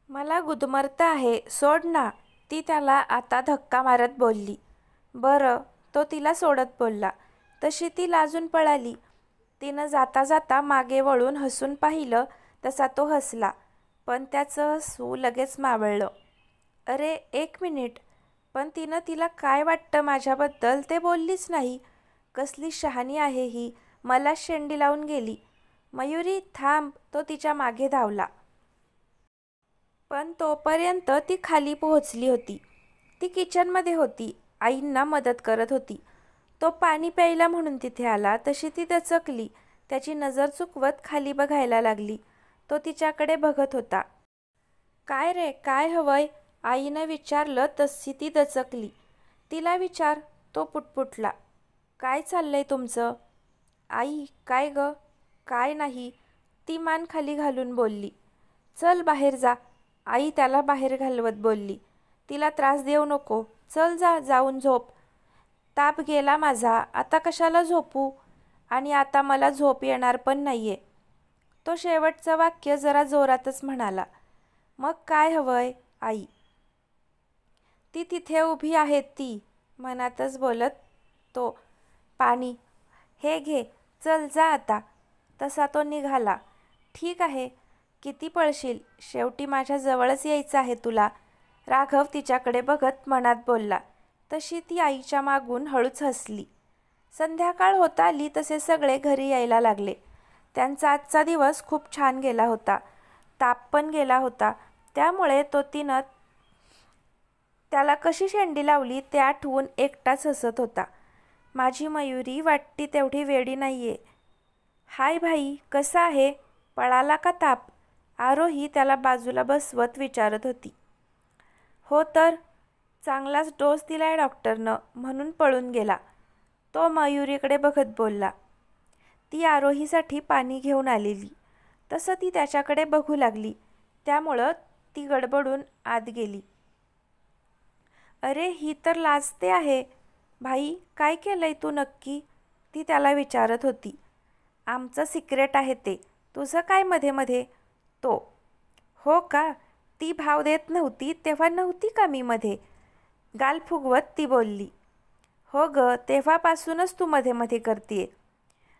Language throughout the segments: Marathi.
मला गुदमरतं आहे, सोड ना. ती त्याला आता धक्का मारत बोलली. बरं, तो तिला सोडत बोलला. तशी ती लाजून पळाली. तिनं जाता जाता मागे वळून हसून पाहिलं तसा तो हसला, पण त्याचं हसू लगेच मावळलं. अरे एक मिनिट, पण तिनं तिला काय वाटतं माझ्याबद्दल ते बोललीच नाही. कसली शहाणी आहे ही, मलाच शेंडी लावून गेली. मयुरी थांब, तो तिच्या मागे धावला. पण तोपर्यंत ती खाली पोहोचली होती. ती किचनमध्ये होती, आईंना मदत करत होती. तो पाणी प्यायला म्हणून तिथे आला तशी ती दचकली. त्याची नजर चुकवत खाली बघायला लागली. तो तिच्याकडे बघत होता. काय रे, काय हवंय, आईनं विचारलं तशी ती दचकली. तिला विचार, तो पुटपुटला. काय चाललंय तुमचं? आई, काय ग? काय नाही, ती मान खाली घालून बोलली. चल बाहेर जा, आई त्याला बाहेर घालवत बोलली. तिला त्रास देऊ नको, चल जा, जाऊन झोप. ताप गेला माझा, आता कशाला झोपू? आणि आता मला झोप येणार पण नाहीये. तो शेवटचं वाक्य जरा जोरातच म्हणाला. मग काय हवंय, आई? ती तिथे उभी आहे ती, मनातच बोलत तो. पाणी. हे घे, चल जा आता. तसा तो निघाला. ठीक आहे, किती पळशील, शेवटी माझ्या जवळच यायचं आहे तुला, राघव तिच्याकडे बघत मनात बोलला. तशी ती आईच्या मागून हळूच हसली. संध्याकाळ होत आली तसे सगळे घरी यायला लागले. त्यांचा आजचा दिवस खूप छान गेला होता. ताप पण गेला होता. त्यामुळे तो तिनं त्याला कशी शेंडी लावली ते आठवून एकटाच हसत होता. माझी मयुरी वाटती तेवढी वेडी नाहीये. हाय भाई, कसा आहे? पळाला का ताप? आरोही त्याला बाजूला बसवत विचारत होती. हो तर, चांगलाच डोस दिलाय डॉक्टरनं, म्हणून पळून गेला, तो मयुरीकडे बघत बोलला. ती आरोहीसाठी पाणी घेऊन आलेली. तसं ती त्याच्याकडे बघू लागली. त्यामुळं ती गडबडून आत गेली. अरे ही तर लाजते आहे. भाई, काय केलंय तू नक्की? ती त्याला विचारत होती. आमचं सिक्रेट आहे ते, तुझं काय मध्ये मध्ये? तो. हो का? ती भाव देत नव्हती तेव्हा नव्हती का मी मध्ये? गाल फुगवत ती बोलली. हो ग, तेव्हापासूनच तू मध्ये मध्ये करतीये.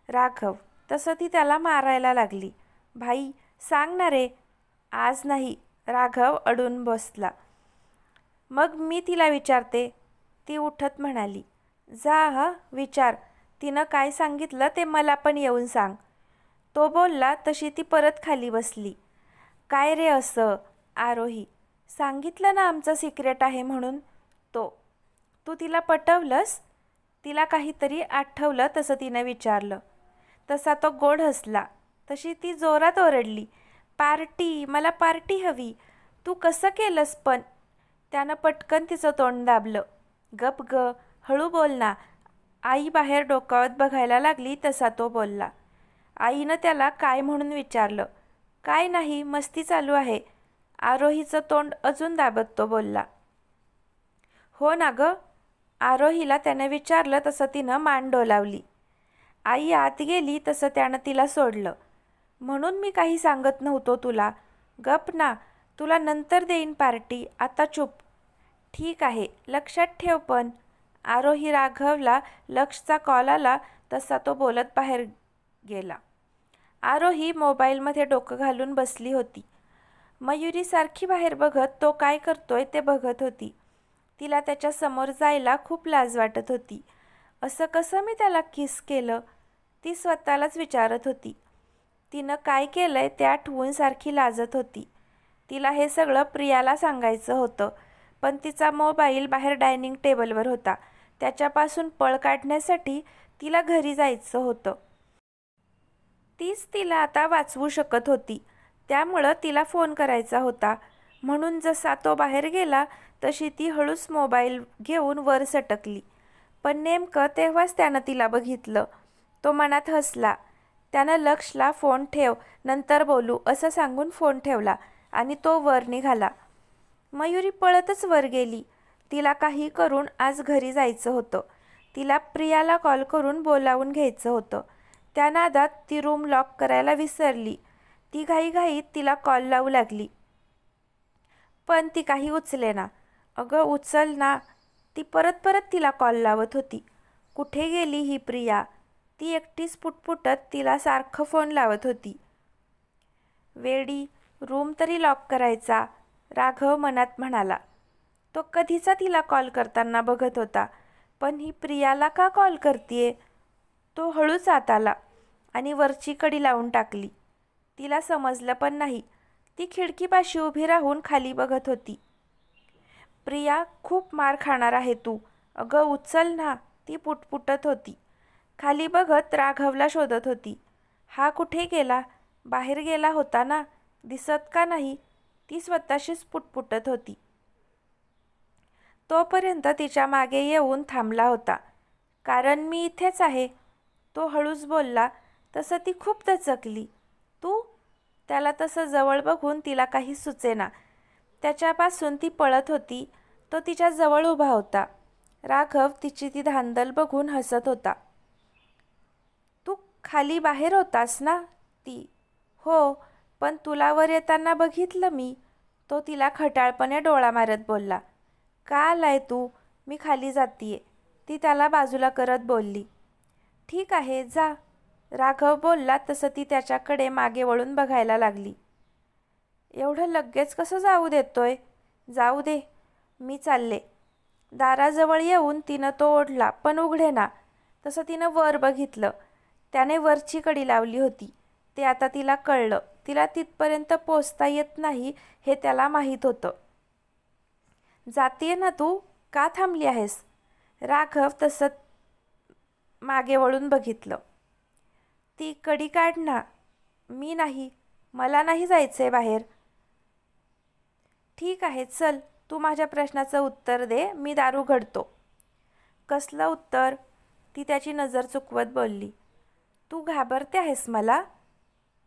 राघव. तसं ती त्याला मारायला लागली. भाई, सांग ना रे. आज नाही, राघव अडून बसला. मग मी तिला विचारते, ती उठत म्हणाली. जा हा, विचार. तिनं काय सांगितलं ते मला पण येऊन सांग. तो बोलला तशी ती परत खाली बसली. काय रे असं? आरोही. सांगितलं ना आमचं सिक्रेट आहे म्हणून. तो. तू तिला पटवलंस? तिला काहीतरी आठवलं तसं तिनं विचारलं. तसा तो गोड हसला. तशी ती जोरात ओरडली. पार्टी, मला पार्टी हवी. तू कसं केलंस पण? त्यानं पटकन तिचं तोंड दाबलं. गप ग, हळू बोल ना. आई बाहेर डोकावत बघायला लागली तसा तो बोलला. आईनं त्याला काय म्हणून विचारलं. काय नाही, मस्ती चालू आहे. आरोहीचं तोंड अजून दाबत तो बोलला. हो ना ग? आरोहीला त्याने विचारलं तसं तिनं मान डोलावली. आई आत गेली तसं त्यानं तिला सोडलं. म्हणून मी काही सांगत नव्हतो तुला. गप ना, तुला नंतर देईन पार्टी, आता चुप. ठीक आहे, लक्षात ठेव पण. आरोही राघवला लक्षचा कॉल आला तसा तो बोलत बाहेर गेला. आरोही मोबाईलमध्ये डोकं घालून बसली होती. मयुरी सारखी बाहेर बघत तो काय करतोय ते बघत होती. तिला त्याच्या समोर जायला खूप लाज वाटत होती. असं कसं मी त्याला किस केलं? ती स्वतःलाच विचारत होती. तिनं काय केलंय ते आठवून सारखी लाजत होती. तिला हे सगळं प्रियाला सांगायचं होतं, पण तिचा मोबाईल बाहेर डायनिंग टेबलवर होता. त्याच्यापासून पळ काढण्यासाठी तिला घरी जायचं होतं. तीच तिला आता वाचवू शकत होती. त्यामुळं तिला फोन करायचा होता. म्हणून जसा तो बाहेर गेला तशी ती हळूच मोबाईल घेऊन वर सटकली. पण नेमकं तेव्हाच त्यानं तिला बघितलं. तो मनात हसला. त्यानं लक्षला फोन ठेव, नंतर बोलू असं सांगून फोन ठेवला आणि तो वर निघाला. मयुरी पळतच वर गेली. तिला काही करून आज घरी जायचं होतं. तिला प्रियाला कॉल करून बोलावून घ्यायचं होतं. त्या नादात ती रूम लॉक करायला विसरली. ती घाईघाईत तिला कॉल लावू लागली. पण ती काही उचलेना. अगं उचल ना. ती परत परत तिला कॉल लावत होती. कुठे गेली ही प्रिया? ती एकटीच पुटपुटत तिला सारखं फोन लावत होती. वेडी, रूम तरी लॉक करायचा, राघव मनात म्हणाला. तो कधीचा तिला कॉल करताना बघत होता, पण ही प्रियाला का कॉल करतीये? तो हळूच आत आला आणि वरची कडी लावून टाकली. तिला समजलं पण नाही. ती खिडकीपाशी उभी राहून खाली बघत होती. प्रिया, खूप मार खाणार आहे तू. अगं उचल ना. ती पुटपुटत होती. खाली बघत राघवला शोधत होती. हा कुठे गेला? बाहेर गेला होता ना? दिसत का नाही? ती स्वतःशीच पुटपुटत होती. तोपर्यंत तिच्या मागे येऊन थांबला होता. कारण मी इथेच आहे. तो हळूच बोलला तसं ती खूप दचकली. तू? त्याला तसं जवळ बघून तिला काही सुचेना. त्याच्यापासून ती पळत होती. तो तिच्या जवळ उभा होता. राघव तिची ती धांदल बघून हसत होता. तू खाली बाहेर होतास ना? ती, हो, पण तुला वर येताना बघितलं मी. तो तिला खटाळपणे डोळा मारत बोलला. का आलाय तू? मी खाली जातीये. ती त्याला बाजूला करत बोलली. ठीक आहे, जा. राघव बोलला तसं ती त्याच्याकडे मागे वळून बघायला लागली. एवढं लगेच कसं जाऊ देतोय? जाऊ दे, मी चालले. दाराजवळ येऊन तिनं तो ओढला, पण उघडेना. तसं तिनं वर बघितलं. त्याने वरची कडी लावली होती. ते आता तिला कळलं. तिला तिथपर्यंत पोचता येत नाही हे त्याला माहीत होतं. जातीये ना तू? का थांबली आहेस? राघव तसं मागे वळून बघितलं. ती कडी काढ ना. मी नाही, मला नाही जायचंय बाहेर. ठीक आहे, चल. तू माझ्या प्रश्नाचं उत्तर दे, मी दार उघडतो. कसलं उत्तर? ती त्याची नजर चुकवत बोलली. तू घाबरते आहेस मला?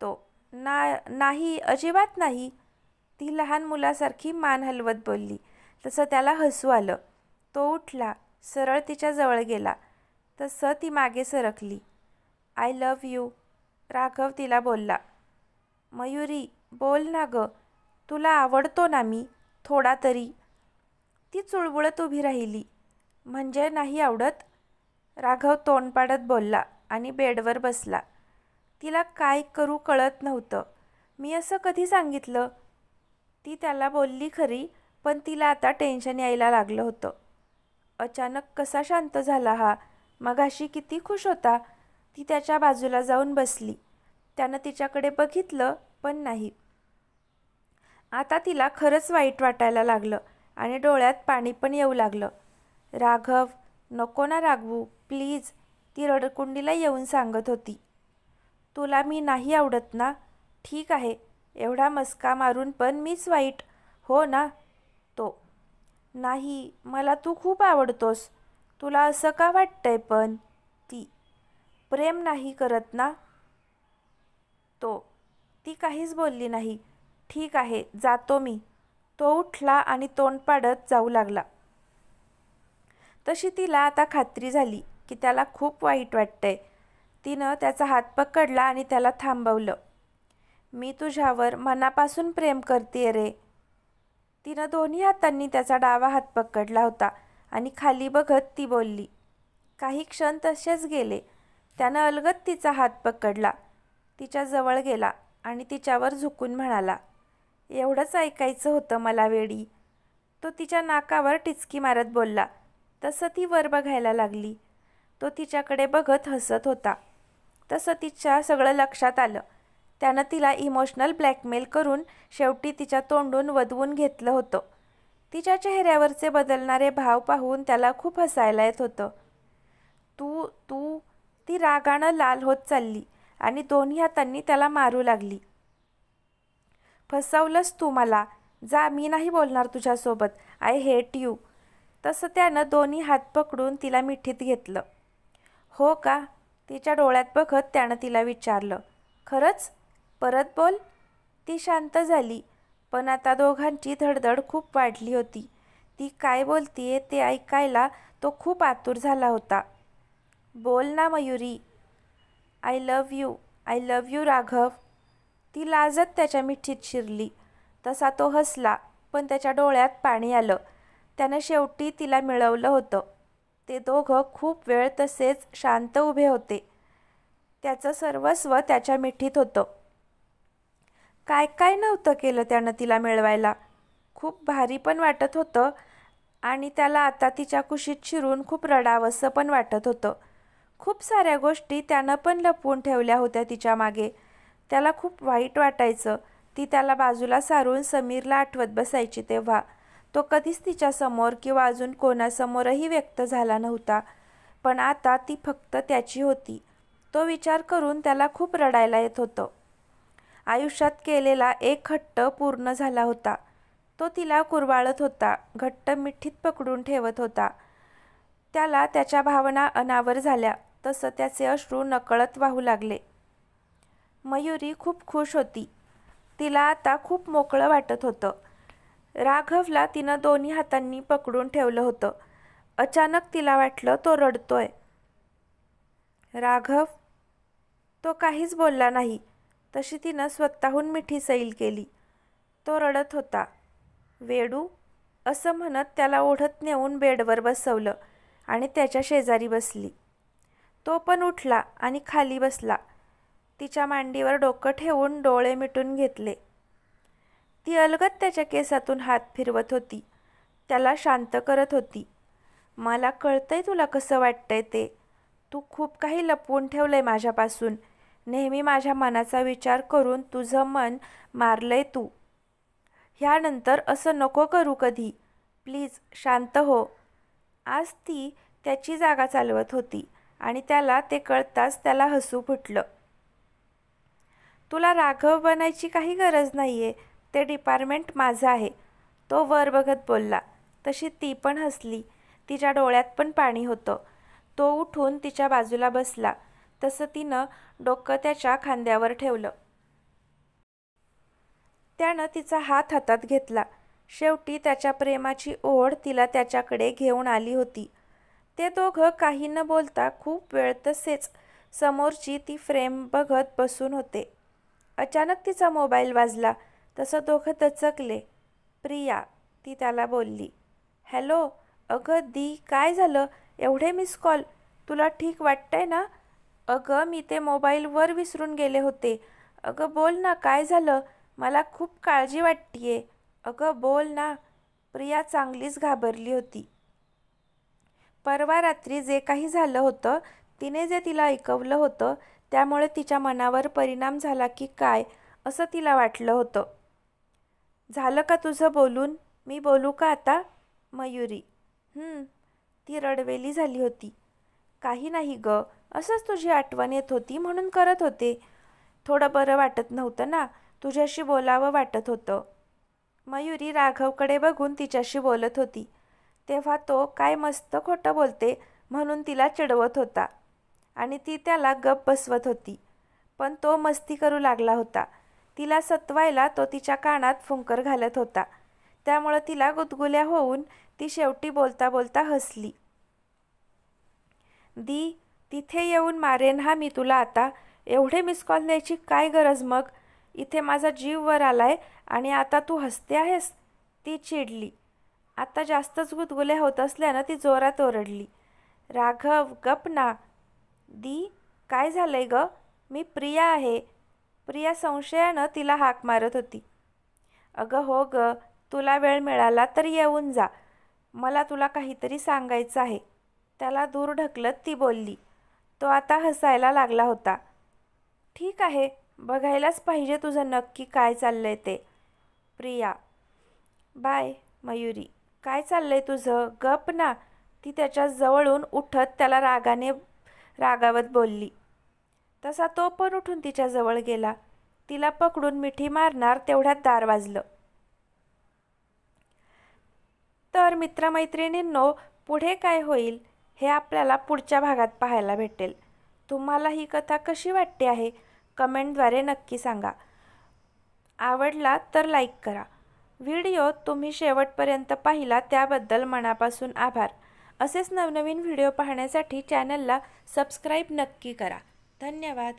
तो, नाही, अजिबात नाही. ती लहान मुलासारखी मान हलवत बोलली. तसं त्याला हसू आलं. तो उठला, सरळ तिच्या जवळ गेला. तसं ती मागे सरकली. आय लव्ह यू, राघव तिला बोलला. मयुरी, बोल ना गं. तुला आवडतो ना मी, थोडा तरी. ती चुळबुळत उभी राहिली. म्हणजे नाही आवडत? राघव तोंड पाडत बोलला आणि बेडवर बसला. तिला काय करू कळत नव्हतं. मी असं कधी सांगितलं? ती त्याला बोलली खरी, पण तिला आता टेन्शन यायला लागलं होतं. अचानक कसा शांत झाला हा? मगाशी किती खुश होता. ती त्याच्या बाजूला जाऊन बसली. त्यानं तिच्याकडे बघितलं, पण नाही. आता तिला खरंच वाईट वाटायला लागलं आणि डोळ्यात पाणी पण येऊ लागलं. राघव, नको ना रागवू, प्लीज, ती रडकुंडीला येऊन सांगत होती. तुला मी नाही आवडत ना? ठीक आहे, एवढा मस्का मारून पण मीच वाईट, हो ना? तो, नाही, मला तू खूप आवडतोस. तुला असं का वाटतंय पण? ती, प्रेम नाही करत ना? तो, ती काहीच बोलली नाही. ठीक आहे, जातो मी. तो उठला आणि तोंड पाडत जाऊ लागला. तशी तिला आता खात्री झाली की त्याला खूप वाईट वाटतंय. तिनं त्याचा हात पकडला आणि त्याला थांबवलं. मी तुझ्यावर मनापासून प्रेम करते रे. तिनं दोन्ही हातांनी त्याचा डावा हात पकडला होता आणि खाली बघत ती बोलली. काही क्षण तसेच गेले. त्यानं अलगद तिचा हात पकडला, तिच्या जवळ गेला आणि तिच्यावर झुकून म्हणाला. एवढंच ऐकायचं होतं मला वेडी. तो तिच्या नाकावर टिचकी मारत बोलला. तसं ती वर बघायला लागली. तो तिच्याकडे बघत हसत होता. तसं तिच्या सगळं लक्षात आलं. त्यानं तिला इमोशनल ब्लॅकमेल करून शेवटी तिच्या तोंडून वदवून घेतलं होतं. तिच्या चेहऱ्यावरचे बदलणारे भाव पाहून त्याला खूप हसायला येत होतं. तू तू ती रागानं लाल होत चालली आणि दोन्ही हातांनी त्याला मारू लागली. फसवलंस तू मला. जा, मी नाही बोलणार तुझ्यासोबत. I hate you. तसं त्यानं दोन्ही हात पकडून तिला मिठीत घेतलं. हो का? तिच्या डोळ्यात बघत त्यानं तिला विचारलं. खरंच? परत बोल. ती शांत झाली, पण आता दोघांची धडधड खूप वाढली होती. ती काय बोलतीये ते ऐकायला तो खूप आतुर झाला होता. बोल ना Mayuri. I love you, I love you Raghav. ती लाजत त्याच्या मिठीत शिरली. तसा तो हसला, पण त्याच्या डोळ्यात पाणी आलं. त्यानं शेवटी तिला मिळवलं होतं. ते दोघं खूप वेळ तसेच शांत उभे होते. त्याचं सर्वस्व त्याच्या मिठीत होतं. काय काय नव्हतं केलं त्यानं तिला मिळवायला. खूप भारी पण वाटत होतं आणि त्याला आता तिच्या कुशीत शिरून खूप रडावंसं पण वाटत होतं. खूप साऱ्या गोष्टी त्यानं पण लपवून ठेवल्या होत्या तिच्या मागे. त्याला खूप वाईट वाटायचं. ती त्याला बाजूला सारून समीरला आठवत बसायची तेव्हा. तो कधीच तिच्यासमोर किंवा अजून कोणासमोरही व्यक्त झाला नव्हता. पण आता ती फक्त त्याची होती. तो विचार करून त्याला खूप रडायला येत होतं. आयुष्यात केलेला एक हट्ट पूर्ण झाला होता. तो तिला कुरवाळत होता, घट्ट मिठीत पकडून ठेवत होता. त्याला त्याच्या भावना अनावर झाल्या तसं त्याचे अश्रू नकळत वाहू लागले. मयुरी खूप खुश होती. तिला आता खूप मोकळं वाटत होतं. राघवला तिनं दोन्ही हातांनी पकडून ठेवलं होतं. अचानक तिला वाटलं तो रडतोय. राघव. तो काहीच बोलला नाही. तशी तिनं स्वतःहून मिठी सैल केली. तो रडत होता. वेडू असं म्हणत त्याला ओढत नेऊन बेडवर बसवलं आणि त्याच्या शेजारी बसली. तो पण उठला आणि खाली बसला. तिच्या मांडीवर डोकं ठेवून डोळे मिटून घेतले. ती अलगद त्याच्या केसातून हात फिरवत होती. त्याला शांत करत होती. मला कळतंय तुला कसं वाटतंय ते. तू खूप काही लपवून ठेवलंय माझ्यापासून. नेहमी माझ्या मनाचा विचार करून तुझं मन मारलंय तू. ह्यानंतर असं नको करू कधी. प्लीज शांत हो. आज ती त्याची जागा चालवत होती आणि त्याला ते कळताच त्याला हसू फुटलं. तुला राघव बनायची काही गरज नाहीये. ते डिपार्टमेंट माझं आहे. तो वर बघत बोलला. तशी ती पण हसली. तिच्या डोळ्यात पण पाणी होतं. तो उठून तिच्या बाजूला बसला. तसं तिनं डोकं त्याच्या खांद्यावर ठेवलं. त्यानं तिचा हात हातात घेतला. शेवटी त्याच्या प्रेमाची ओढ तिला त्याच्याकडे घेऊन आली होती. ते दोघं काही न बोलता खूप वेळ तसेच समोरची ती फ्रेम बघत बसून होते. अचानक तिचा मोबाईल वाजला. तसं दोघं दचकले. प्रिया, ती त्याला बोलली. हॅलो. अगं दी, काय झालं? एवढे मिस कॉल. तुला ठीक वाटतंय ना? अगं मी ते मोबाईलवर विसरून गेले होते. अगं बोल ना, काय झालं? मला खूप काळजी वाटतीये. अगं बोल ना. प्रिया चांगलीच घाबरली होती. परवा रात्री जे काही झालं होतं, तिने जे तिला ऐकवलं होतं त्यामुळे तिच्या मनावर परिणाम झाला की काय असं तिला वाटलं होतं. झालं का तुझं बोलून? मी बोलू का आता? मयुरी. ती रडवेली झाली होती. काही नाही ग, असंच तुझी आठवण येत होती म्हणून करत होते. थोडं बरं वाटत नव्हतं ना, तुझ्याशी बोलावं वाटत होतं. मयुरी राघवकडे बघून तिच्याशी बोलत होती. तेव्हा तो काय मस्त खोटं बोलते म्हणून तिला चिडवत होता आणि ती त्याला गप बसवत होती. पण तो मस्ती करू लागला होता. तिला सतवायला तो तिच्या कानात फुंकर घालत होता. त्यामुळं तिला गुदगुल्या होऊन ती शेवटी बोलता बोलता हसली. दी, तिथे येऊन मारेन हा मी तुला आता. एवढे मिस कॉल द्यायची काय गरज मग? इथे माझा जीव वर आलाय आणि आता तू हसते आहेस? ती चिडली. आता जास्तच गुदगुल्या होत असल्यानं ती जोरात ओरडली. राघव गप ना. दी, काय झालंय ग? मी प्रिया आहे. प्रिया संशयानं तिला हाक मारत होती. अगं हो ग, तुला वेळ मिळाला तर येऊन जा. मला तुला काहीतरी सांगायचं आहे. त्याला दूर ढकलत ती बोलली. तो आता हसायला लागला होता. ठीक आहे, बघायलाच पाहिजे तुझं नक्की काय चाललंय ते. प्रिया. बाय. मयुरी. काय चाललंय तुझं? गप ना. ती त्याच्या जवळून उठत त्याला रागावत बोलली. तसा तो पण उठून तिच्या जवळ गेला. तिला पकडून मिठी मारणार तेवढ्यात दार वाजलं. तर मित्रमैत्रिणींनो, पुढे काय होईल हे आपल्याला पुढच्या भागात पाहायला भेटेल. तुम्हाला ही कथा कशी वाटते आहे कमेंटद्वारे नक्की सांगा. आवडला तर लाईक करा. व्हिडिओ तुम्ही शेवटपर्यंत पाहिला त्याबद्दल मनापासून आभार. असेच नवनवीन व्हिडिओ पाहण्यासाठी चॅनलला सबस्क्राईब नक्की करा. धन्यवाद.